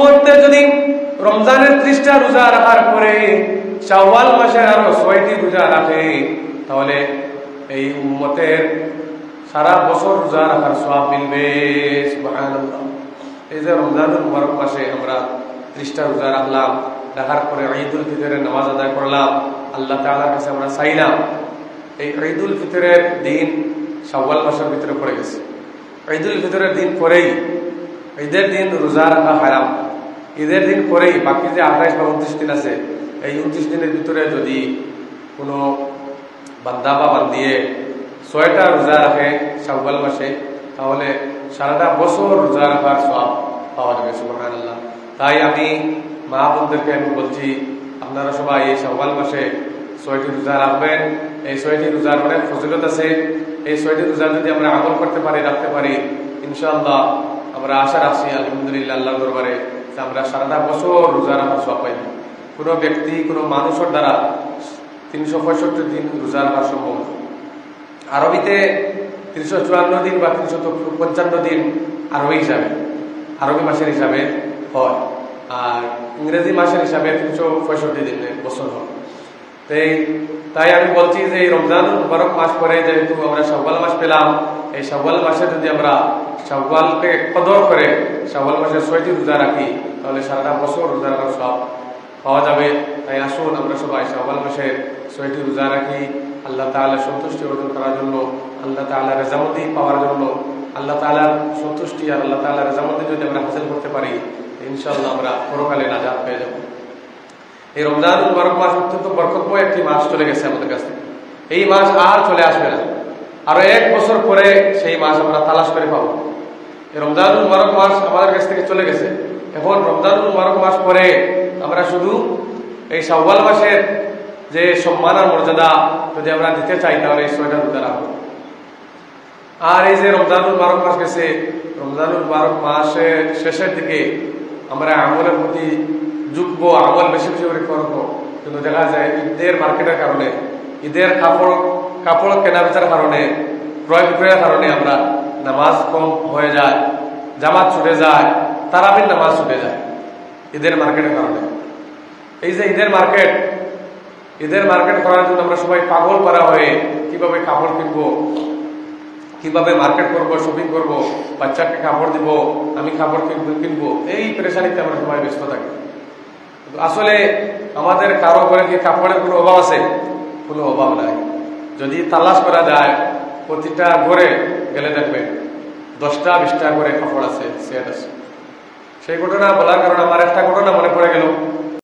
উম্মতদের যদি রমজানের 30টা রোজা রাখার পরে শাওয়াল মাসের আরো 6টি রোজা রাখে, তাহলে এই উম্মতের সারা বছর রোজা রাখার সওয়াব মিলবে। সুবহানাল্লাহ। এই যে রমজানুল মুবারক মাসে আমরা 30টা রোজা রাখলাম, রাখার পরে ঈদুল ফিতরের নামাজ আদায় করলাম, আল্লাহ তাআলার কাছে আমরা চাইলাম, এই ঈদুল ফিতরের দিন শাওয়াল মাসের ভিতরে পড়ে গেছে। ঈদুল ফিতরের দিন পরেই, ঈদের দিন রোজা রাখা হারাম, ঈদের দিন পরেই বাকি যে 28 বা 29 দিন আছে, এই 29 দিনের ভিতরে যদি কোনো বান্দা বা বান্দিয়ে 6টা রোজা রাখে শাওয়াল মাসে, তাহলে সারাটা বছর রোজা রাখার সওয়াব পাওয়া যাবে। সুবহানাল্লাহ। তাই আমি মা বোনদেরকে আমি বলছি, আপনারা সবাই এই শাওয়াল মাসে 6টি রোজা রাখবেন। এই 6টি রোজার অনেক ফজিলত আছে। এই 6টি রোজা যদি আমরা আমল করতে পারি, রাখতে পারি, ইনশাআল্লাহ আমরা আশা রাখছি আলহামদুলিল্লাহ আল্লাহর দরবারে যে আমরা সারাটা বছর রোজা রাখার সওয়াব পাই। কোনো ব্যক্তি, কোনো মানুষের দ্বারা 365 দিন রোজা রাখা সম্ভব। আরবিতে 354 দিন বা 355 দিন আরবি হিসাবে, আরবি মাসের হিসাবে হয়, আর ইংরেজি মাসের হিসাবে 365 দিনের বছর হয়। তাই আমি বলছি যে এই রমজানুল মুবারক মাস পরে যেহেতু আমরা শাওয়াল মাস পেলাম, এই শাওয়াল মাসে যদি আমরা শাওয়ালকে কদর করে শাওয়াল মাসে 6টি রোজা রাখি, তাহলে সারাটা বছর রোজা রাখার সওয়াব পাওয়া যাবে। তাই আসুন আমরা সবাই শাওয়াল মাসে 6টি রোজা রাখি, আল্লাহ তাআলার সন্তুষ্টি অর্জন করার জন্য, আল্লাহ তাআলার রেজামতি পাওয়ার জন্য। আল্লাহ তাআলার সন্তুষ্টি আর আল্লাহ তাআলার রেজামতি যদি আমরা হাসিল করতে পারি, ইনশাআল্লাহ আমরা পরকালে নাজাত পেয়ে যাব। এই রমজানুল মুবারক মাস অত্যন্ত বরকতময় একটি মাস চলে গেছে আমাদের কাছে। এই মাস আর চলে আসবে না, আরো 1 বছর পরে সেই মাস আমরা তালাশ করে পাবো। এই রমজানুল মুবারক মাস আমাদের কাছ থেকে চলে গেছে। এখন রমজানুল মুবারক মাস পরে আমরা শুধু এই শাওয়াল মাসের যে সম্মান আর মর্যাদা যদি আমরা দিতে চাই, তাহলে এই 6টা রোজা রাখবো। আর এই যে রমজানুল মুবারক মাস গেছে, রমজানুল মুবারক মাসের শেষের দিকে আমরা আমলের প্রতি যুগবো, আমল বেশি বেশি করে করবো, কিন্তু দেখা যায় ঈদের মার্কেটের কারণে, ঈদের কাপড় কেনা বেচার কারণে, ক্রয় বিক্রয়ের কারণে আমরা নামাজ কম হয়ে যায়, জামাত ছুটে যায়, তারাবির নামাজ ছুটে যায় ঈদের মার্কেটের কারণে। এই যে ঈদের মার্কেট করার জন্য আমরা সবাই পাগল করা হয়ে কিভাবে কাপড় কিনবো, কিভাবে মার্কেট করবো, শপিং করবো, বাচ্চাকে কাপড় দিব, আমি কাপড় কিনবো, এই পেরেশানিতে আমরা সবাই ব্যস্ত থাকি। আসলে আমাদের কারো করে কি কাপড়ের কোনো অভাব আছে? কোনো অভাব নাই। যদি তালাশ করা যায়, প্রতিটা ঘরে গেলে দেখবেন 10টা 20টা করে কাপড় আছে, সেট আছে। সেই ঘটনা বলার কারণে আমার একটা ঘটনা